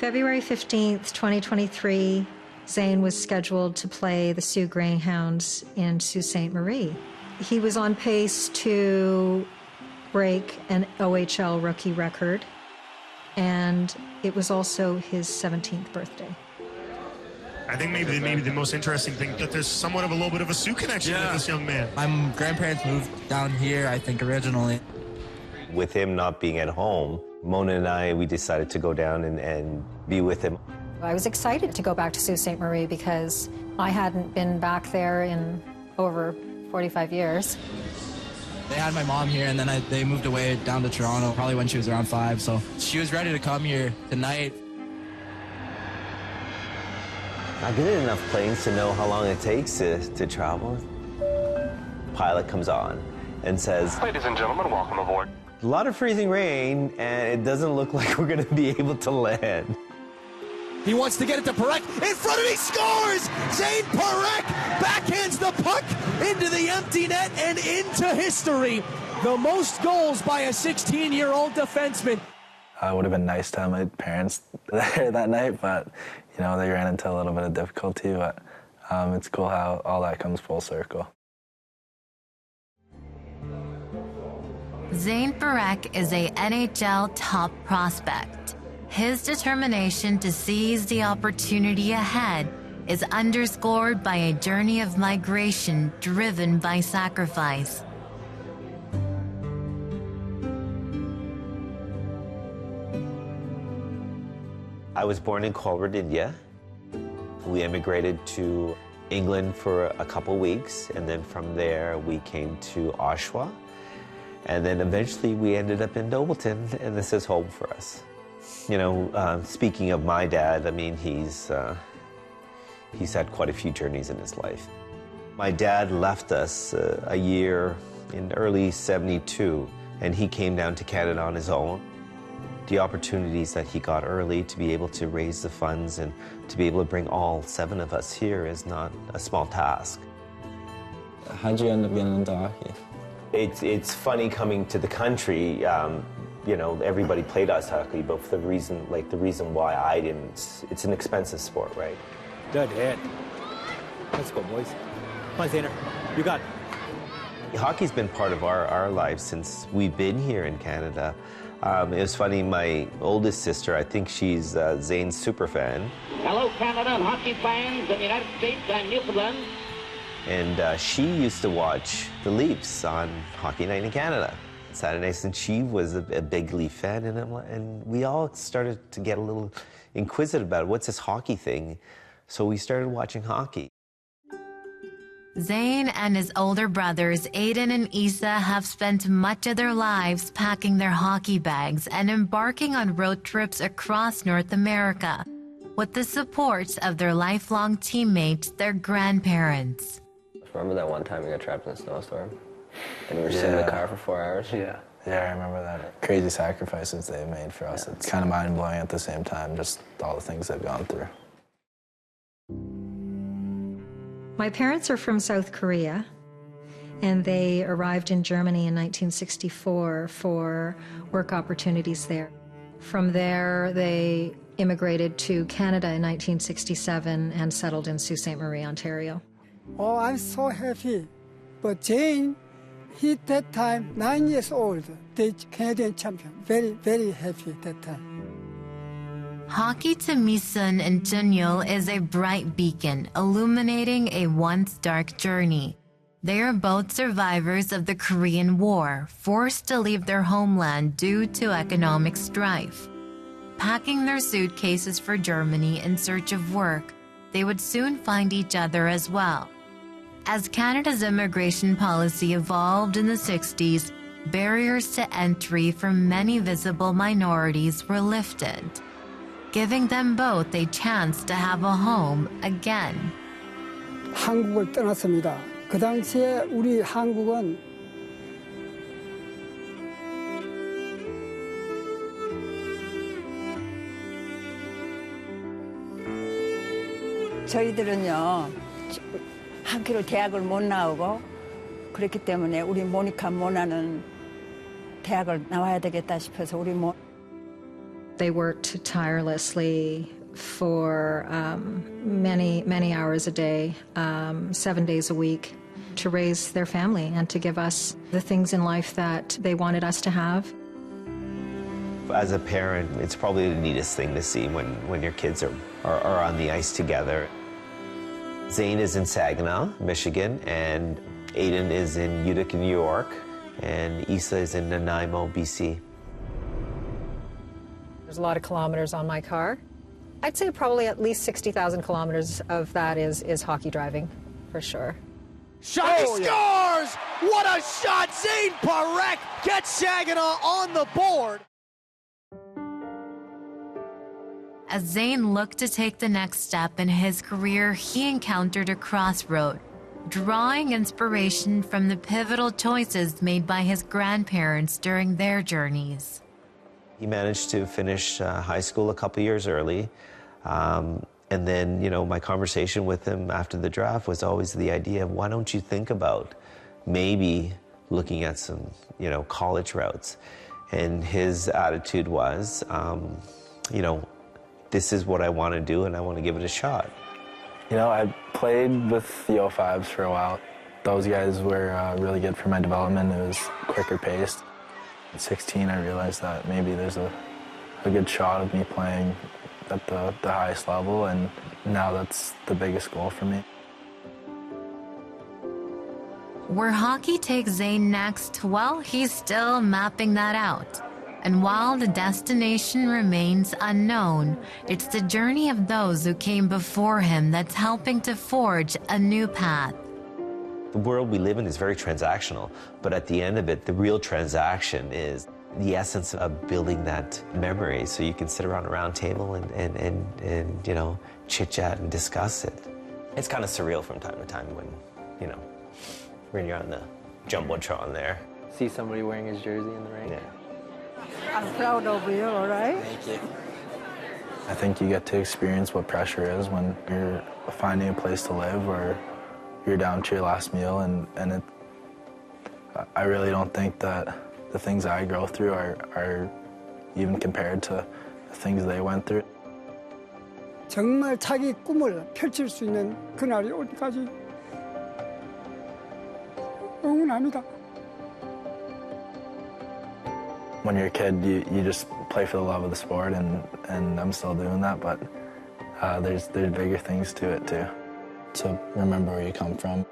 February 15th, 2023, Zayne was scheduled to play the Sioux Greyhounds in Sault Ste. Marie. He was on pace to break an OHL rookie record, and it was also his 17th birthday. I think maybe the most interesting thing that there's somewhat of a little bit of a Sioux connection with this young man. My grandparents moved down here, I think, originally. With him not being at home, Mona and I, we decided to go down and be with him. I was excited to go back to Sault Ste. Marie because I hadn't been back there in over 45 years. They had my mom here, and then they moved away down to Toronto, probably when she was around 5, so she was ready to come here tonight. I've been in enough planes to know how long it takes to travel. Pilot comes on and says, "Ladies and gentlemen, welcome aboard." A lot of freezing rain, and it doesn't look like we're going to be able to land. He wants to get it to Parekh. In front of he scores! Zayne Parekh backhands the puck into the empty net and into history. The most goals by a 16-year-old defenseman. It would have been nice to have my parents there that night, but, you know, they ran into a little bit of difficulty, but it's cool how all that comes full circle. Zayne Parekh is a NHL top prospect. His determination to seize the opportunity ahead is underscored by a journey of migration driven by sacrifice. I was born in Colbert, India. We immigrated to England for a couple weeks, and then from there we came to Oshawa. And then eventually we ended up in Nobleton, and this is home for us. You know, speaking of my dad, I mean, he's had quite a few journeys in his life. My dad left us a year in early '72, and he came down to Canada on his own. The opportunities that he got early to be able to raise the funds and to be able to bring all 7 of us here is not a small task. How'd you end up getting into hockey? It's funny coming to the country. You know, everybody played ice hockey, but for the reason why I didn't, it's an expensive sport, right? Dead hit. Let's go, boys. Come on, Zayne. You got it. Hockey's been part of our lives since we've been here in Canada. It was funny, my oldest sister, I think she's Zayne's super fan. Hello, Canada and hockey fans in the United States and Newfoundland. And she used to watch the Leafs on Hockey Night in Canada Saturday nights, and she was a big Leaf fan, and we all started to get a little inquisitive about it. What's this hockey thing? So we started watching hockey. Zayne and his older brothers, Aiden and Isa, have spent much of their lives packing their hockey bags and embarking on road trips across North America with the support of their lifelong teammates, their grandparents. Remember that one time we got trapped in a snowstorm? And we were sitting in the car for 4 hours? Yeah, I remember that. Crazy sacrifices they've made for us. It's kind of mind-blowing at the same time, just all the things they've gone through. My parents are from South Korea, and they arrived in Germany in 1964 for work opportunities there. From there, they immigrated to Canada in 1967 and settled in Sault Ste. Marie, Ontario. Oh, I'm so happy. But Zayne, he that time 9 years old, the Canadian champion. Very, very happy at that time. Hockey to Misun and Junyul is a bright beacon illuminating a once dark journey. They are both survivors of the Korean War, forced to leave their homeland due to economic strife. Packing their suitcases for Germany in search of work, they would soon find each other as well. As Canada's immigration policy evolved in the 60s, barriers to entry for many visible minorities were lifted, giving them both a chance to have a home again. 한국을 떠났습니다. 그 당시에 우리 한국은 저희들은요, 학교를 대학을 못 나오고 그렇기 때문에 우리 모니카 모나는 대학을 나와야 되겠다 싶어서 우리 They worked tirelessly for many, many hours a day, 7 days a week, to raise their family and to give us the things in life that they wanted us to have. As a parent, it's probably the neatest thing to see when your kids are on the ice together. Zayne is in Saginaw, Michigan, and Aiden is in Utica, New York, and Issa is in Nanaimo, BC. There's a lot of kilometers on my car. I'd say probably at least 60,000 kilometers of that is hockey driving, for sure. Shot, he scores! What a shot! Zayne Parekh gets Saginaw on the board. As Zayne looked to take the next step in his career, he encountered a crossroad, drawing inspiration from the pivotal choices made by his grandparents during their journeys. He managed to finish high school a couple years early. And then, you know, my conversation with him after the draft was always the idea of, why don't you think about maybe looking at some, you know, college routes? And his attitude was, you know, this is what I want to do and I want to give it a shot. You know, I played with the 05s for a while. Those guys were really good for my development. It was quicker paced. At 16, I realized that maybe there's a good shot of me playing at the highest level, and now that's the biggest goal for me. Where hockey takes Zayne next, well, he's still mapping that out. And while the destination remains unknown, it's the journey of those who came before him that's helping to forge a new path. The world we live in is very transactional, but at the end of it, the real transaction is the essence of building that memory, so you can sit around a round table and you know, chit-chat and discuss it. It's kind of surreal from time to time when, you know, when you're on the Jumbotron there. See somebody wearing his jersey in the rink? Yeah. I'm proud of you, all right? Thank you. I think you get to experience what pressure is when you're finding a place to live or you're down to your last meal, and I really don't think that the things I go through are even compared to the things they went through. 정말 자기 꿈을 펼칠 수 있는 그날이 올 때까지 응원합니다. When you're a kid, you just play for the love of the sport, and I'm still doing that, but there's bigger things to it too. To remember where you come from.